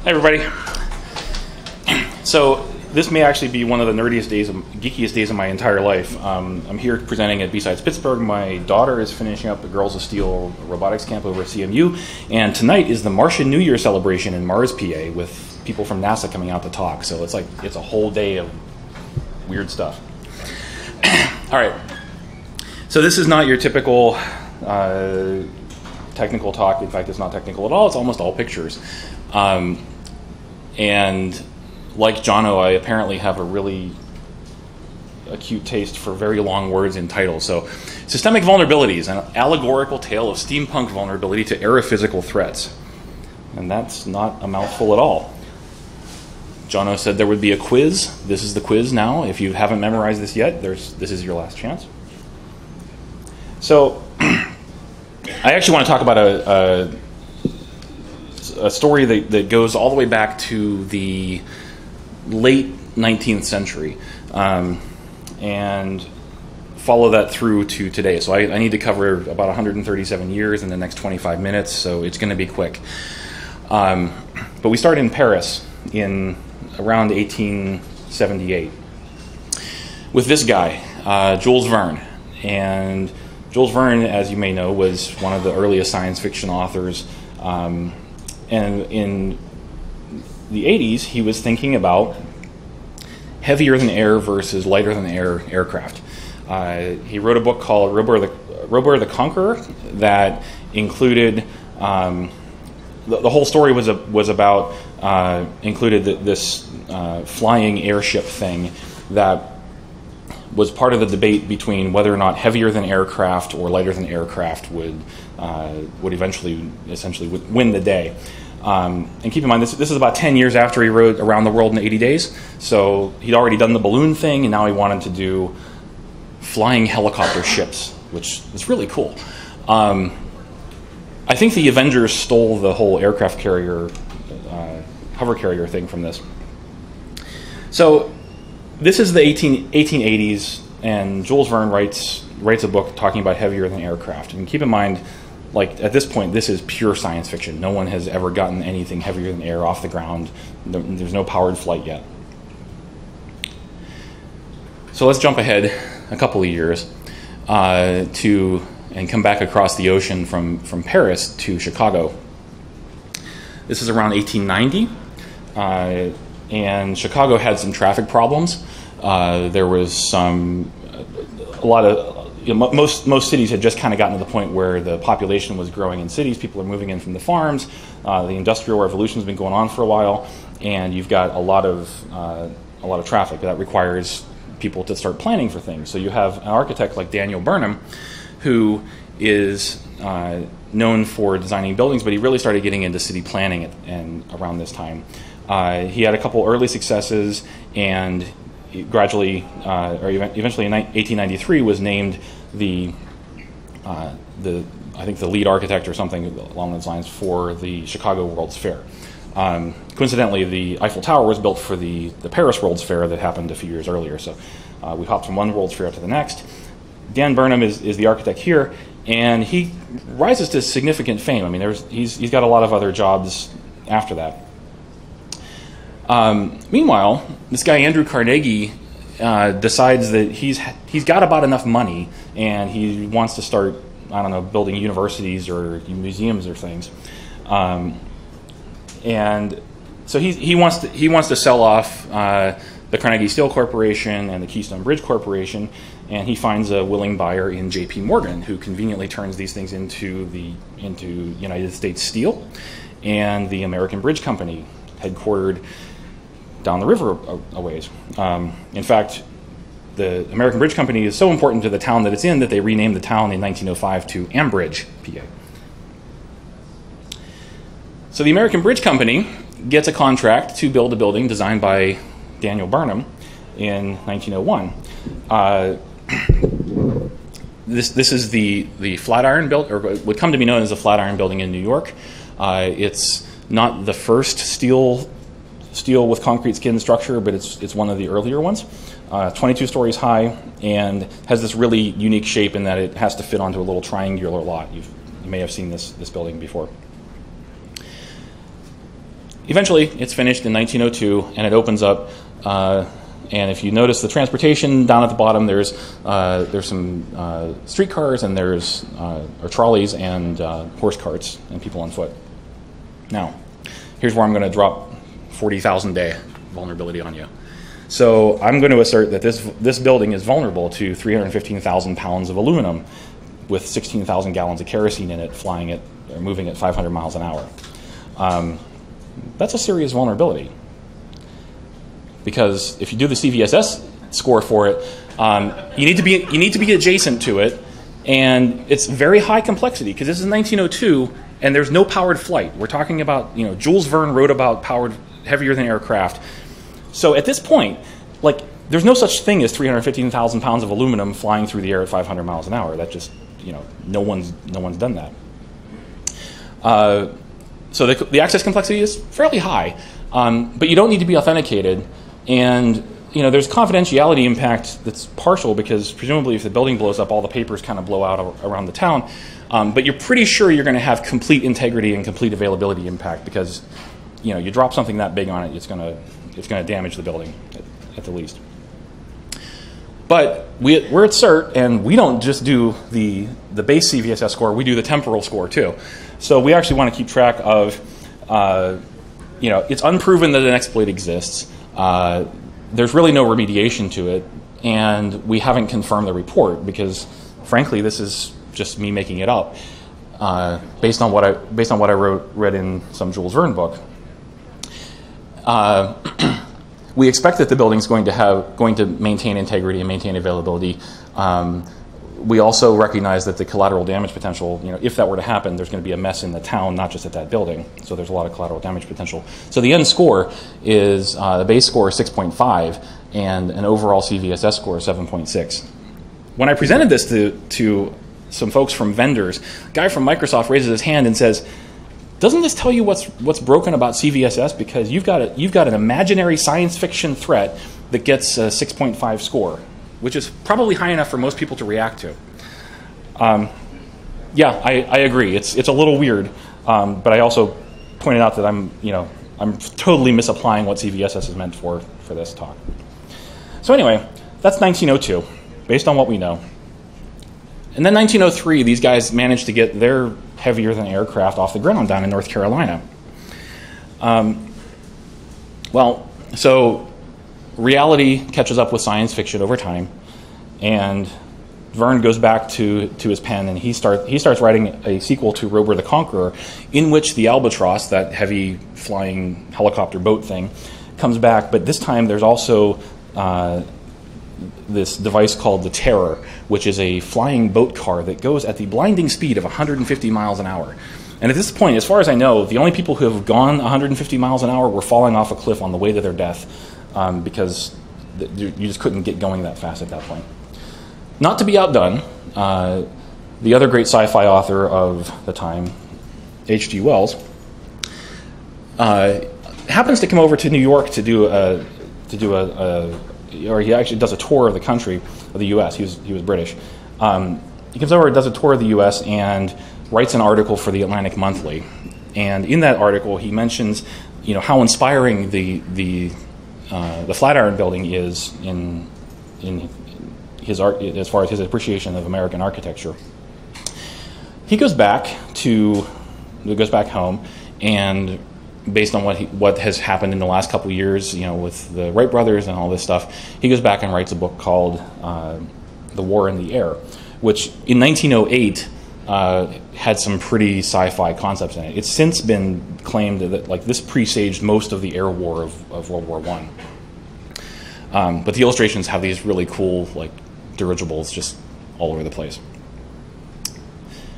Hey everybody. So this may actually be one of the nerdiest days, geekiest days of my entire life. I'm here presenting at B-Sides Pittsburgh. My daughter is finishing up the Girls of Steel robotics camp over at CMU, and tonight is the Martian New Year celebration in Mars, PA, with people from NASA coming out to talk. So it's a whole day of weird stuff. All right. So this is not your typical technical talk. In fact, it's not technical at all. It's almost all pictures. And like Jono, I apparently have a really acute taste for very long words in titles. So, Systemic Vulnerabilities, an allegorical tale of steampunk vulnerability to Aero-Physical threats. And that's not a mouthful at all. Jono said there would be a quiz. This is the quiz now. If you haven't memorized this yet, this is your last chance. So, I actually want to talk about a story that goes all the way back to the late 19th century and follow that through to today. So I need to cover about 137 years in the next 25 minutes, so it's going to be quick. But we start in Paris in around 1878 with this guy, Jules Verne. And Jules Verne, as you may know, was one of the earliest science fiction authors. And in the 80s, he was thinking about heavier than air versus lighter than air aircraft. He wrote a book called Robert the Conqueror that included the whole story was about included this flying airship thing that was part of the debate between whether or not heavier than aircraft or lighter than aircraft would essentially win the day. And keep in mind, this is about 10 years after he wrote Around the World in 80 Days. So he'd already done the balloon thing, and now he wanted to do flying helicopter ships, which is really cool. I think the Avengers stole the whole aircraft carrier, hover carrier thing from this. So this is the 1880s, and Jules Verne writes a book talking about heavier than aircraft. And keep in mind, like at this point, this is pure science fiction. No one has ever gotten anything heavier than air off the ground. There's no powered flight yet. So let's jump ahead a couple of years and come back across the ocean from Paris to Chicago. This is around 1890, and Chicago had some traffic problems. There was most cities had just kind of gotten to the point where the population was growing in cities. People are moving in from the farms. The Industrial Revolution has been going on for a while, and you've got a lot of traffic that requires people to start planning for things. So you have an architect like Daniel Burnham, who is known for designing buildings, but he really started getting into city planning around this time. He had a couple early successes, and gradually, eventually in 1893, was named the lead architect or something along those lines for the Chicago World's Fair. Coincidentally, the Eiffel Tower was built for the Paris World's Fair that happened a few years earlier. So we hopped from one World's Fair to the next. Dan Burnham is the architect here, and he rises to significant fame. I mean, he's got a lot of other jobs after that. Meanwhile, this guy Andrew Carnegie decides that he's got about enough money, and he wants to start, I don't know, building universities or museums or things. And so he wants to sell off the Carnegie Steel Corporation and the Keystone Bridge Corporation, and he finds a willing buyer in J.P. Morgan, who conveniently turns these things into United States Steel and the American Bridge Company, headquartered down the river a ways. In fact, the American Bridge Company is so important to the town that it's in that they renamed the town in 1905 to Ambridge, PA. So the American Bridge Company gets a contract to build a building designed by Daniel Burnham in 1901. This is the Flatiron building, or what would come to be known as the Flatiron Building in New York. It's not the first steel with concrete skin structure, but it's one of the earlier ones. 22 stories high, and has this really unique shape in that it has to fit onto a little triangular lot. You may have seen this building before. eventually, it's finished in 1902, and it opens up. And if you notice the transportation down at the bottom, there's some streetcars, and there's or trolleys and horse carts and people on foot. Now, here's where I'm going to drop 40,000 day vulnerability on you. So I'm going to assert that this building is vulnerable to 315,000 pounds of aluminum with 16,000 gallons of kerosene in it, flying it or moving at 500 miles an hour. That's a serious vulnerability, because if you do the CVSS score for it, you need to be adjacent to it, and it's very high complexity because this is 1902 and there's no powered flight. We're talking about, Jules Verne wrote about powered heavier than aircraft. So at this point, there's no such thing as 315,000 pounds of aluminum flying through the air at 500 miles an hour. That just, no one's done that. So the access complexity is fairly high, but you don't need to be authenticated. And there's confidentiality impact that's partial, because presumably if the building blows up, all the papers kind of blow out around the town. But you're pretty sure you're going to have complete integrity and complete availability impact, because you drop something that big on it, it's going to damage the building at the least. But we're at CERT, and we don't just do the base CVSS score, we do the temporal score too. So we actually want to keep track of, it's unproven that an exploit exists. There's really no remediation to it, and we haven't confirmed the report because, frankly, this is just me making it up based on what I read in some Jules Verne book. We expect that the building's going to maintain integrity and maintain availability. We also recognize that the collateral damage potential, if that were to happen, there's going to be a mess in the town, not just at that building. So there's a lot of collateral damage potential. So the end score is, the base score is 6.5, and an overall CVSS score is 7.6. When I presented this to some folks from vendors, a guy from Microsoft raises his hand and says, "Doesn't this tell you what's broken about CVSS? Because you've got an imaginary science fiction threat that gets a 6.5 score, which is probably high enough for most people to react to." Yeah, I agree. It's a little weird, but I also pointed out that I'm totally misapplying what CVSS is meant for this talk. So anyway, that's 1902, based on what we know. And then 1903, these guys managed to get their heavier than aircraft off the ground down in North Carolina. So reality catches up with science fiction over time, and Verne goes back to his pen, and he starts writing a sequel to Rober the Conqueror, in which the Albatross, that heavy flying helicopter boat thing, comes back, but this time there's also this device called the Terror, which is a flying boat car that goes at the blinding speed of 150 miles an hour. And at this point, as far as I know, the only people who have gone 150 miles an hour were falling off a cliff on the way to their death, because you just couldn't get going that fast at that point. Not to be outdone, the other great sci-fi author of the time, H.G. Wells, happens to come over to New York to do or he actually does a tour of the country, of the U.S. He was British. He comes over and does a tour of the U.S. and writes an article for the Atlantic Monthly. And in that article, he mentions, how inspiring the Flatiron Building is in his art, as far as his appreciation of American architecture. He goes back home, and based on what has happened in the last couple of years, with the Wright brothers and all this stuff, he goes back and writes a book called The War in the Air, which in 1908 had some pretty sci-fi concepts in it. It's since been claimed that this presaged most of the air war of World War I. But the illustrations have these really cool dirigibles just all over the place.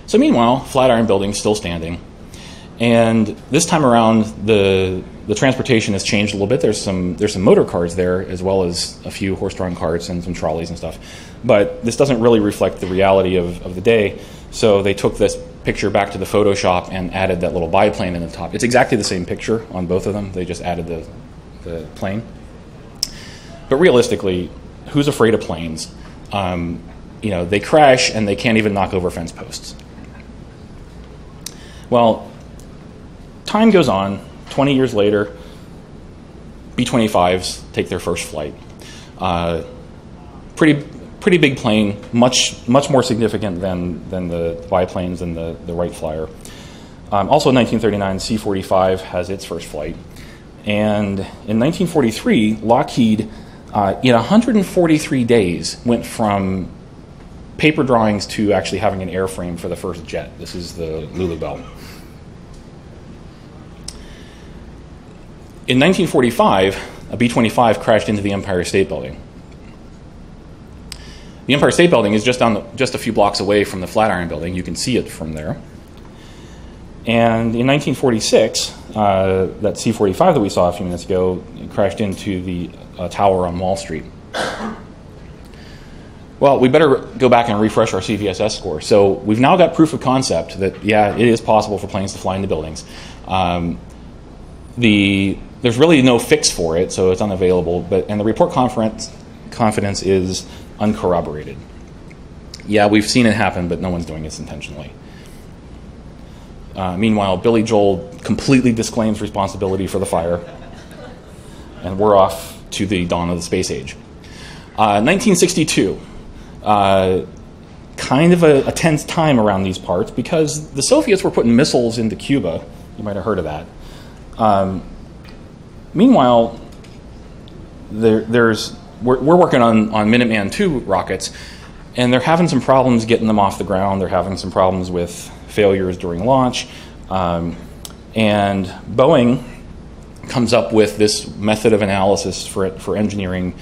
So meanwhile, Flatiron Building's still standing. And this time around, the transportation has changed a little bit. There's some motor cars there, as well as a few horse-drawn carts and some trolleys and stuff. But this doesn't really reflect the reality of the day. So they took this picture back to the Photoshop and added that little biplane in the top. It's exactly the same picture on both of them. They just added the plane. But realistically, who's afraid of planes? They crash and they can't even knock over fence posts. Well, time goes on, 20 years later, B-25s take their first flight. Pretty big plane, much more significant than the biplanes and the Wright Flyer. Also in 1939, C-45 has its first flight. And in 1943, Lockheed, in 143 days, went from paper drawings to actually having an airframe for the first jet. This is the Lulu Bell. In 1945, a B-25 crashed into the Empire State Building. The Empire State Building is just a few blocks away from the Flatiron Building. You can see it from there. And in 1946, that C-45 that we saw a few minutes ago crashed into the tower on Wall Street. Well, we better go back and refresh our CVSS score. So we've now got proof of concept that, yeah, it is possible for planes to fly into buildings. There's really no fix for it, so it's unavailable. And the report confidence is uncorroborated. Yeah, we've seen it happen, but no one's doing this intentionally. Meanwhile, Billy Joel completely disclaims responsibility for the fire, and we're off to the dawn of the space age. 1962, kind of a tense time around these parts because the Soviets were putting missiles into Cuba. You might have heard of that. Meanwhile, we're working on Minuteman II rockets, and they're having some problems getting them off the ground. They're having some problems with failures during launch. And Boeing comes up with this method of analysis for engineering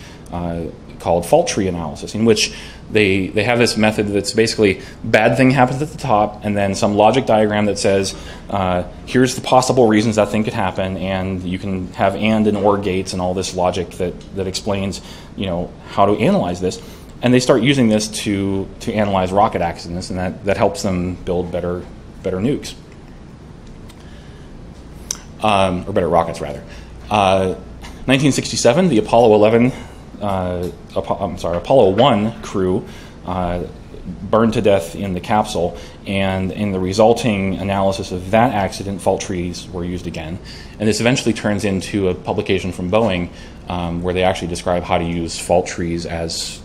called fault tree analysis, in which they have this method that's basically bad thing happens at the top, and then some logic diagram that says, here's the possible reasons that thing could happen, and you can have and or gates and all this logic that explains, how to analyze this. And they start using this to analyze rocket accidents, and that helps them build better nukes. Or better rockets, rather. 1967, the Apollo 1 crew burned to death in the capsule, and in the resulting analysis of that accident, fault trees were used again. And this eventually turns into a publication from Boeing where they actually describe how to use fault trees as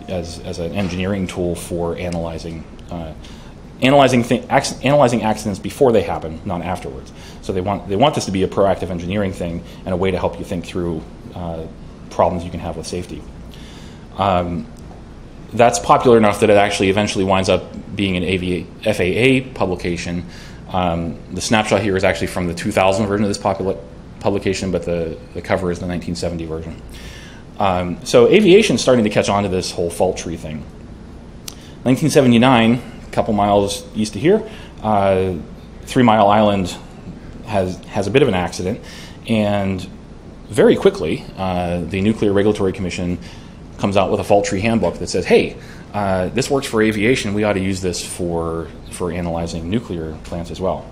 an engineering tool for analyzing accidents before they happen, not afterwards. So they want this to be a proactive engineering thing and a way to help you think through problems you can have with safety. That's popular enough that it actually eventually winds up being an FAA publication. The snapshot here is actually from the 2000 version of this publication, but the cover is the 1970 version. So aviation is starting to catch on to this whole fault tree thing. 1979, a couple miles east of here, 3 Mile Island has a bit of an accident, and very quickly the Nuclear Regulatory Commission comes out with a fault tree handbook that says, hey, this works for aviation, we ought to use this for analyzing nuclear plants as well.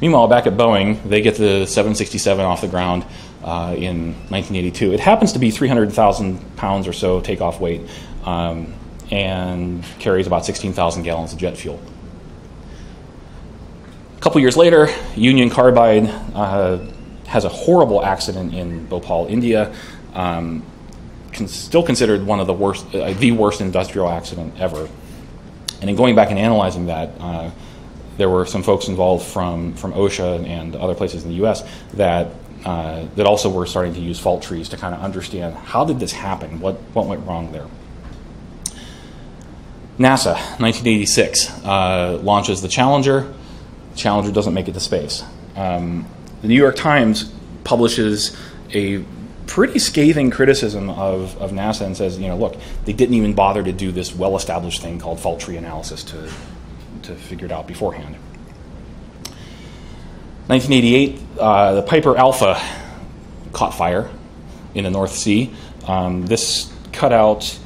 Meanwhile, back at Boeing, they get the 767 off the ground in 1982. It happens to be 300,000 pounds or so takeoff weight and carries about 16,000 gallons of jet fuel. A couple years later, Union Carbide has a horrible accident in Bhopal, India. Still considered one of the worst industrial accident ever. And in going back and analyzing that, there were some folks involved from OSHA and other places in the U.S. that also were starting to use fault trees to kind of understand how did this happen, what went wrong there. NASA, 1986, launches the Challenger. Challenger doesn't make it to space. The New York Times publishes a pretty scathing criticism of NASA and says, look, they didn't even bother to do this well-established thing called fault tree analysis to figure it out beforehand. 1988, the Piper Alpha caught fire in the North Sea. This cut out,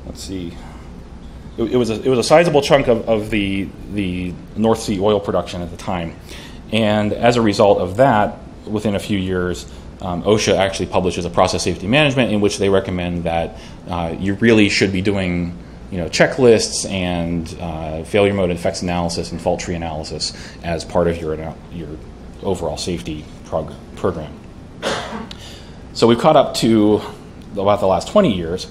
let's see, it was a sizable chunk of the North Sea oil production at the time. And as a result of that, within a few years, OSHA actually publishes a process safety management in which they recommend that you really should be doing checklists and failure mode effects analysis and fault tree analysis as part of your overall safety program. So we've caught up to about the last 20 years.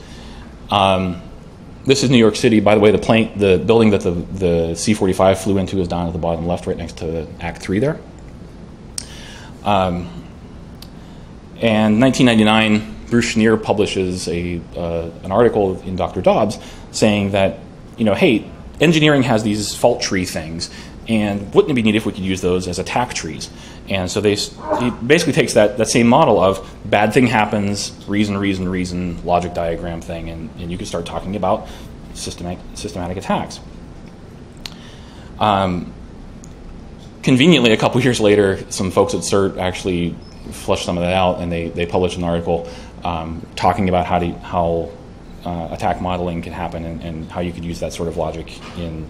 This is New York City. By the way, the building that the C-45 flew into is down at the bottom left, right next to Act 3 there. And 1999, Bruce Schneer publishes an article in Dr. Dobbs saying that, hey, engineering has these fault tree things, and wouldn't it be neat if we could use those as attack trees? And so he basically takes that same model of bad thing happens, reason, logic diagram thing, and you can start talking about systematic attacks. Conveniently, a couple years later, some folks at CERT actually flushed some of that out, and they published an article talking about how attack modeling can happen and how you could use that sort of logic in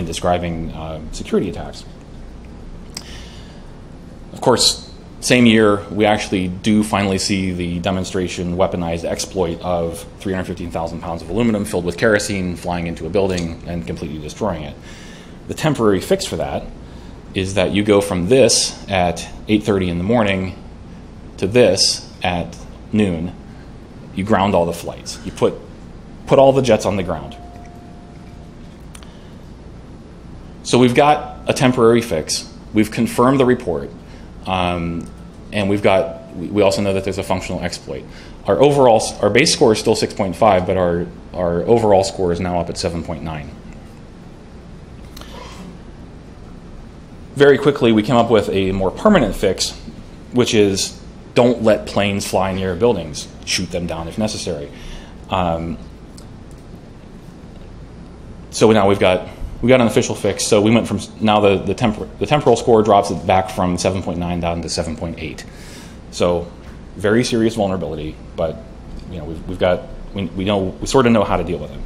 describing security attacks. Of course, same year, we actually do finally see the demonstration weaponized exploit of 315,000 pounds of aluminum filled with kerosene flying into a building and completely destroying it. The temporary fix for that is that you go from this at 8:30 in the morning to this at noon. You ground all the flights. You put all the jets on the ground. So we've got a temporary fix. We've confirmed the report. And we also know that there's a functional exploit. Our base score is still 6.5, but our overall score is now up at 7.9. Very quickly, we came up with a more permanent fix, which is don't let planes fly near buildings. Shoot them down if necessary. So now we got an official fix. So we went from now the temporal score drops it back from 7.9 down to 7.8. So very serious vulnerability, but we sort of know how to deal with it.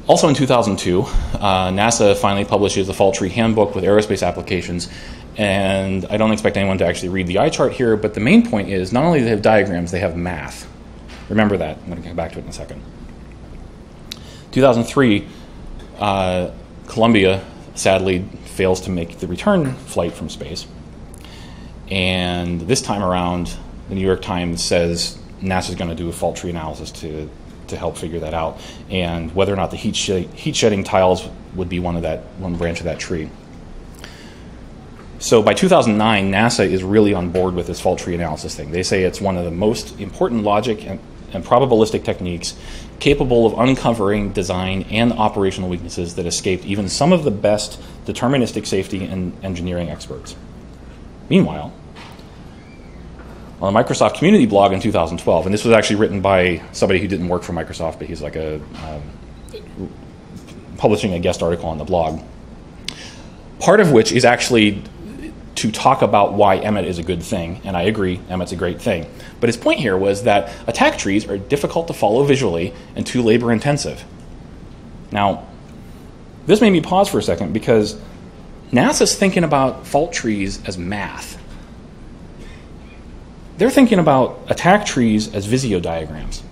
Also in 2002, NASA finally publishes a fault tree handbook with aerospace applications, and I don't expect anyone to actually read the eye chart here, but the main point is not only do they have diagrams, they have math. Remember that. I'm going to come back to it in a second. 2003, Columbia sadly fails to make the return flight from space, and this time around, the New York Times says NASA's going to do a fault tree analysis to help figure that out, and whether or not the heat shedding tiles would be one branch of that tree. So by 2009, NASA is really on board with this fault tree analysis thing. They say it's one of the most important logic and probabilistic techniques capable of uncovering design and operational weaknesses that escaped even some of the best deterministic safety and engineering experts. Meanwhile, on the Microsoft community blog in 2012, and this was actually written by somebody who didn't work for Microsoft, but he's like publishing a guest article on the blog, part of which is actually to talk about why Emmet is a good thing, and I agree, Emmet's a great thing. But his point here was that attack trees are difficult to follow visually and too labor intensive. Now, this made me pause for a second because NASA's thinking about fault trees as math. They're thinking about attack trees as Visio diagrams.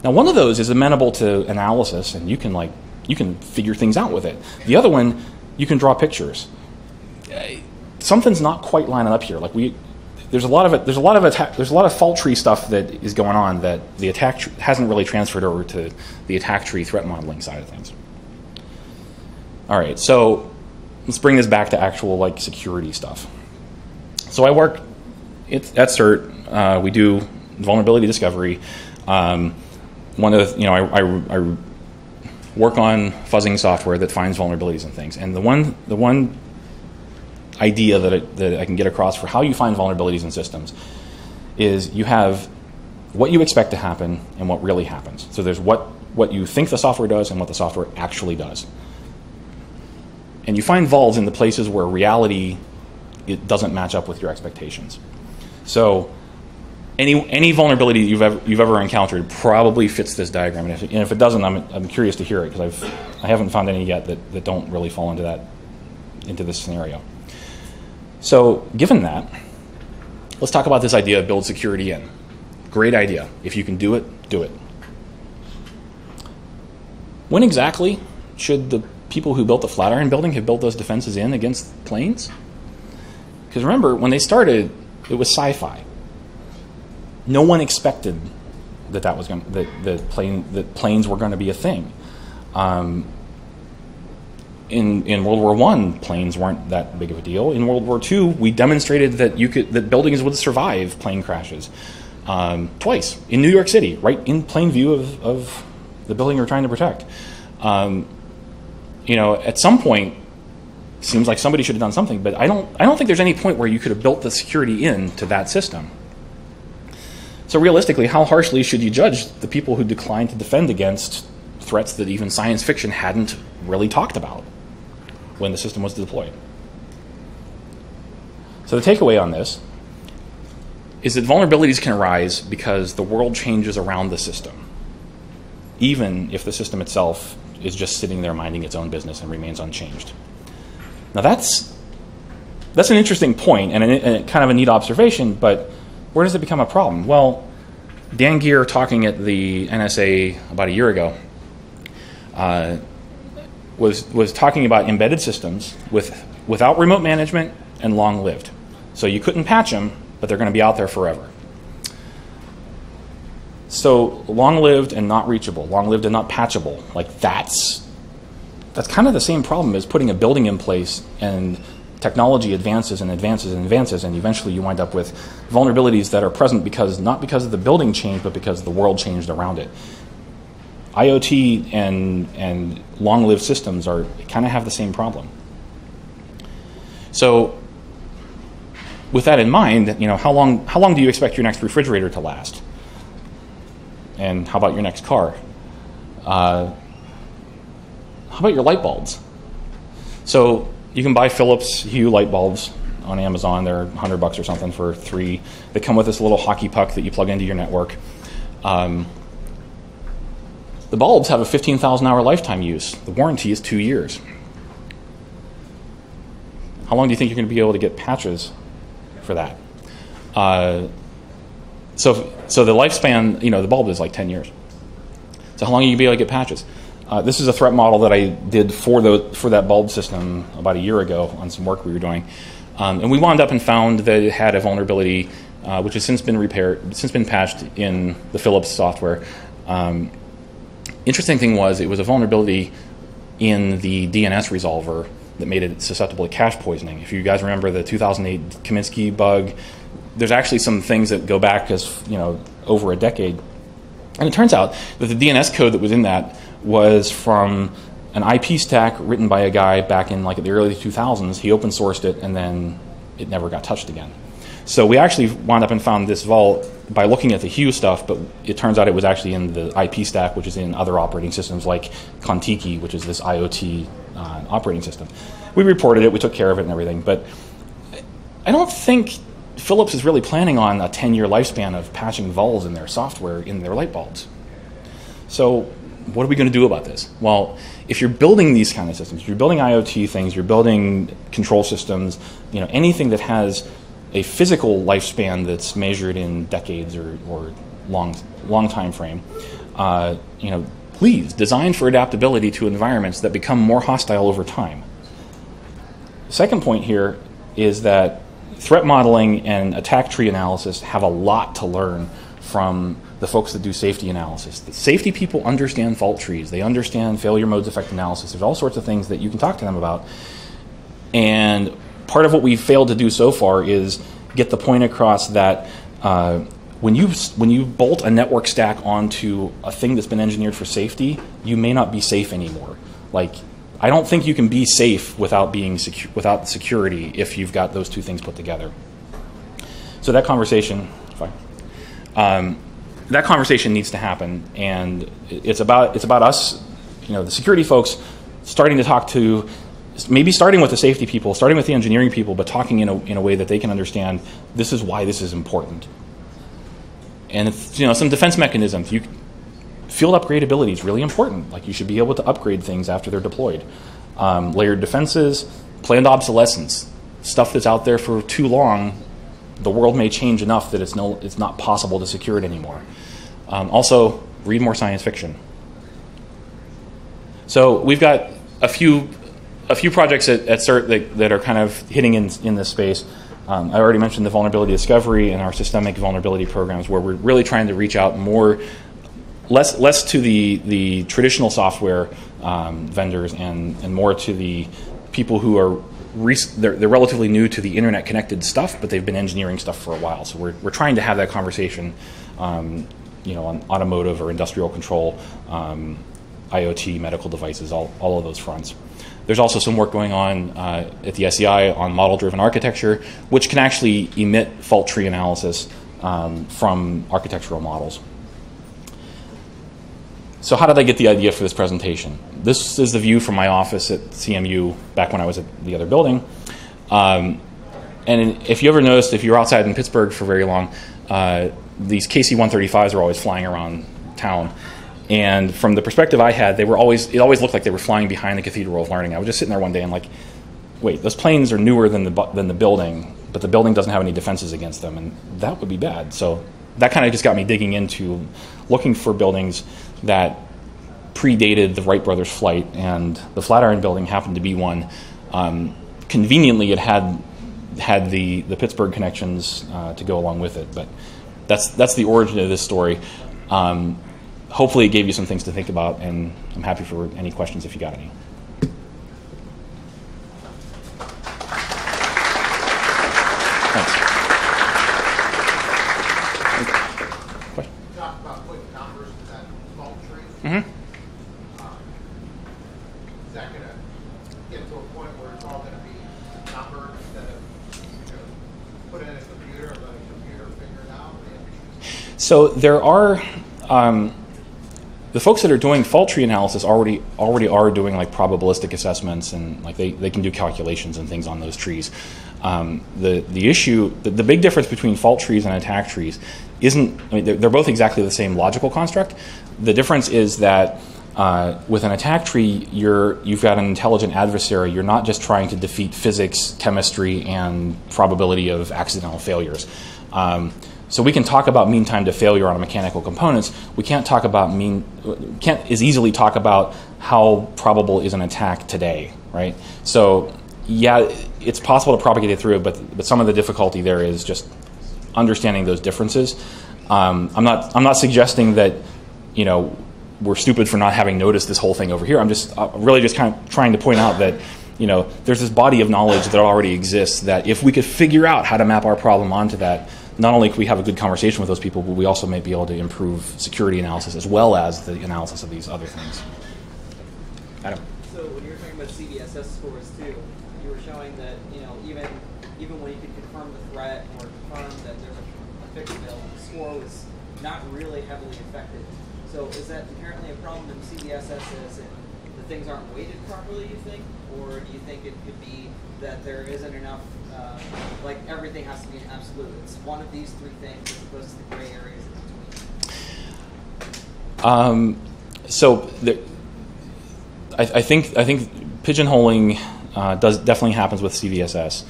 Now, one of those is amenable to analysis, and you can figure things out with it. The other one, you can draw pictures. Something's not quite lining up here. There's a lot of fault tree stuff that is going on that the attack hasn't really transferred over to the attack tree threat modeling side of things. All right, so let's bring this back to actual security stuff. So I work at CERT. We do vulnerability discovery. I work on fuzzing software that finds vulnerabilities and things. And the one idea that I can get across for how you find vulnerabilities in systems is you have what you expect to happen and what really happens. So there's what you think the software does and what the software actually does. And you find vulns in the places where reality it doesn't match up with your expectations. So any vulnerability you've ever encountered probably fits this diagram, and if it doesn't, I'm curious to hear it because I haven't found any yet that don't really fall into this scenario. So given that, let's talk about this idea of build security in. Great idea. If you can do it, do it. When exactly should the people who built the Flatiron building have built those defenses in against planes? Because remember, when they started, it was sci-fi. No one expected that planes were going to be a thing. In World War I, planes weren't that big of a deal. In World War II, we demonstrated that buildings would survive plane crashes twice in New York City, right in plain view of the building you're trying to protect. At some point, it seems like somebody should have done something, but I don't think there's any point where you could have built the security into that system. So realistically, how harshly should you judge the people who declined to defend against threats that even science fiction hadn't really talked about when the system was deployed? So the takeaway on this is that vulnerabilities can arise because the world changes around the system, even if the system itself is just sitting there minding its own business and remains unchanged. Now that's an interesting point and kind of a neat observation, but where does it become a problem? Well, Dan Geer, talking at the NSA about a year ago, was talking about embedded systems without remote management and long-lived. So you couldn't patch them, but they're going to be out there forever. So long-lived and not reachable, long-lived and not patchable, like that's kind of the same problem as putting a building in place and technology advances and advances and advances, and eventually you wind up with vulnerabilities that are present not because of the building changed, but because the world changed around it. IoT and long-lived systems kind of have the same problem. So with that in mind, how long do you expect your next refrigerator to last? And how about your next car? How about your light bulbs? So you can buy Philips Hue light bulbs on Amazon. They're $100 or something for 3. They come with this little hockey puck that you plug into your network. The bulbs have a 15,000-hour lifetime use. The warranty is 2 years. How long do you think you're going to be able to get patches for that? So the lifespan, the bulb is like 10 years. So how long are you going to be able to get patches? This is a threat model that I did for that bulb system about a year ago on some work we were doing. And we wound up and found that it had a vulnerability which has since been patched in the Philips software. Interesting thing was it was a vulnerability in the DNS resolver that made it susceptible to cache poisoning. If you guys remember the 2008 Kaminsky bug, there's actually some things that go back over a decade. And it turns out that the DNS code that was in that was from an IP stack written by a guy back in the early 2000s. He open sourced it, and then it never got touched again. So we actually wound up and found this vault by looking at the Hue stuff, but it turns out it was actually in the IP stack, which is in other operating systems like Contiki, which is this IoT operating system. We reported it, we took care of it and everything, but I don't think Philips is really planning on a 10-year lifespan of patching vols in their software in their light bulbs. So what are we going to do about this? Well, if you're building these kind of systems, you're building IoT things, you're building control systems, anything that has a physical lifespan that's measured in decades or long time frame, please design for adaptability to environments that become more hostile over time. The second point here is that threat modeling and attack tree analysis have a lot to learn from the folks that do safety analysis. The safety people understand fault trees. They understand failure modes effect analysis. There's all sorts of things that you can talk to them about. And part of what we've failed to do so far is get the point across that when you bolt a network stack onto a thing that's been engineered for safety, you may not be safe anymore. I don't think you can be safe without without security if you've got those two things put together. So that conversation, that conversation needs to happen, and it's about us, the security folks, starting to talk to, maybe starting with the safety people, starting with the engineering people, but talking in a way that they can understand this is why this is important. And some defense mechanisms. Field upgradability is really important. You should be able to upgrade things after they're deployed. Layered defenses, planned obsolescence, stuff that's out there for too long. The world may change enough that it's not possible to secure it anymore. Also, read more science fiction. So we've got a few projects at CERT that are kind of hitting in this space. I already mentioned the vulnerability discovery and our systemic vulnerability programs, where we're really trying to reach out less to the traditional software vendors and more to the people who are they're relatively new to the internet connected stuff, but they've been engineering stuff for a while. So we're trying to have that conversation, on automotive or industrial control, IoT, medical devices, all of those fronts. There's also some work going on at the SEI on model-driven architecture, which can actually emit fault tree analysis from architectural models. So how did I get the idea for this presentation? This is the view from my office at CMU back when I was at the other building. And if you ever noticed, if you were outside in Pittsburgh for very long, these KC-135s are always flying around town. And from the perspective I had, it always looked like they were flying behind the Cathedral of Learning. I was just sitting there one day and like, wait, those planes are newer than the building, but the building doesn't have any defenses against them, and that would be bad. So that kind of just got me digging into looking for buildings that predated the Wright brothers' flight, and the Flatiron building happened to be one. Conveniently, it had the Pittsburgh connections to go along with it, but that's the origin of this story. Hopefully it gave you some things to think about, and I'm happy for any questions if you got any. Thanks. Question? You talked about putting numbers to that fault tree. Mm-hmm. Is that going to get to a point where it's all going to be numbered instead of put it in a computer and let a computer figure it out? So there are... the folks that are doing fault tree analysis already are doing like probabilistic assessments, and like they can do calculations and things on those trees. The issue, the big difference between fault trees and attack trees isn't, I mean, they're both exactly the same logical construct. The difference is that with an attack tree, you've got an intelligent adversary. You're not just trying to defeat physics, chemistry, and probability of accidental failures. So we can talk about mean time to failure on mechanical components. We can't as easily talk about how probable is an attack today, right? So yeah, it's possible to propagate it through it, but some of the difficulty there is just understanding those differences. I'm not suggesting that we're stupid for not having noticed this whole thing over here. I'm just really just kind of trying to point out that there's this body of knowledge that already exists, that if we could figure out how to map our problem onto that, not only can we have a good conversation with those people, but we also may be able to improve security analysis as well as the analysis of these other things. Adam? So when you were talking about CVSS scores too, you were showing that even when you could confirm the threat or confirm that there's a fix available, the score was not really heavily affected. So is that inherently a problem in CVSS as in the things aren't weighted properly, you think? Or do you think it could be that there isn't enough, like everything has to be an absolute? It's one of these three things as opposed to the gray areas in between. So I think pigeonholing definitely happens with CVSS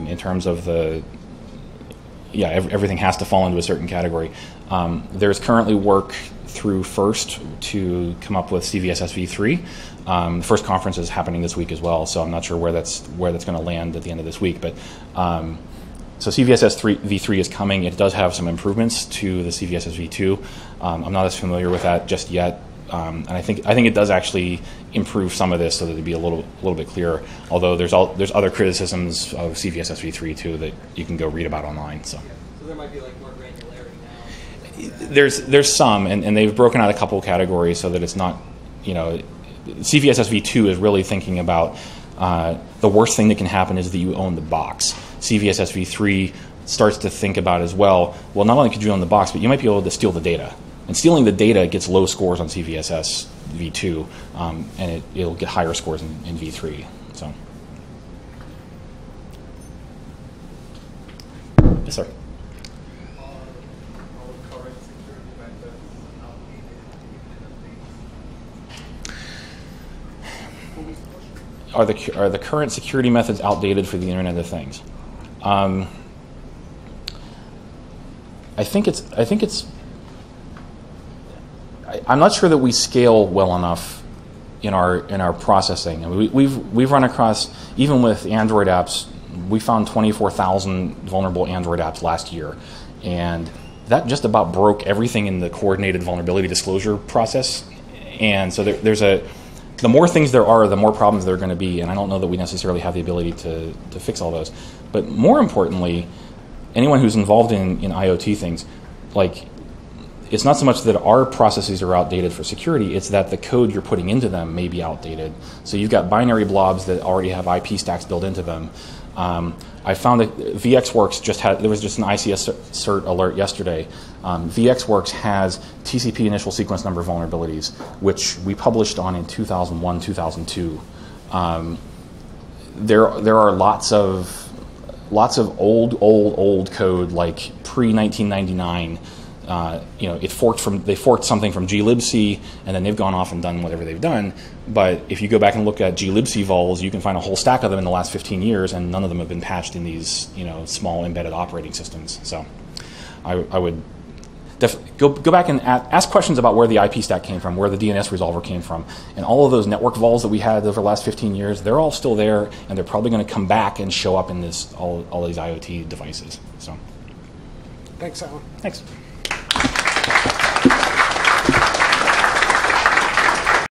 in terms of everything has to fall into a certain category. There's currently work through FIRST to come up with CVSS v3. The first conference is happening this week as well, so I'm not sure where that's going to land at the end of this week. But so CVSS v3 is coming. It does have some improvements to the CVSS v2. I'm not as familiar with that just yet, and I think it does actually improve some of this so that it'd be a little bit clearer. Although there's other criticisms of CVSS v3 too that you can go read about online. So there might be like more granularity now. There's some, and they've broken out a couple categories so that it's not, CVSS v2 is really thinking about the worst thing that can happen is that you own the box. CVSS v3 starts to think about as well, not only could you own the box, but you might be able to steal the data. And stealing the data gets low scores on CVSS v2, and it'll get higher scores in v3. So, yes, sir. Are the current security methods outdated for the Internet of Things? I think it's. I'm not sure that we scale well enough in our processing. And we've run across, even with Android apps, we found 24,000 vulnerable Android apps last year, and that just about broke everything in the coordinated vulnerability disclosure process. And so the more things there are, the more problems there are going to be, and I don't know that we necessarily have the ability to fix all those. But more importantly, anyone who's involved in IoT things, like, it's not so much that our processes are outdated for security, it's that the code you're putting into them may be outdated. So you've got binary blobs that already have IP stacks built into them. I found that VxWorks there was just an ICS CERT alert yesterday. VxWorks has TCP initial sequence number vulnerabilities, which we published on in 2001, 2002. There are lots of old code, like pre-1999. They forked something from glibc, and then they've gone off and done whatever they've done. But if you go back and look at glibc vols, you can find a whole stack of them in the last 15 years, and none of them have been patched in these small embedded operating systems. So I would go back and ask questions about where the IP stack came from, where the DNS resolver came from, and all of those network vols that we had over the last 15 years. They're all still there, and they're probably going to come back and show up in all these IoT devices. So, thanks, Alan. Thanks.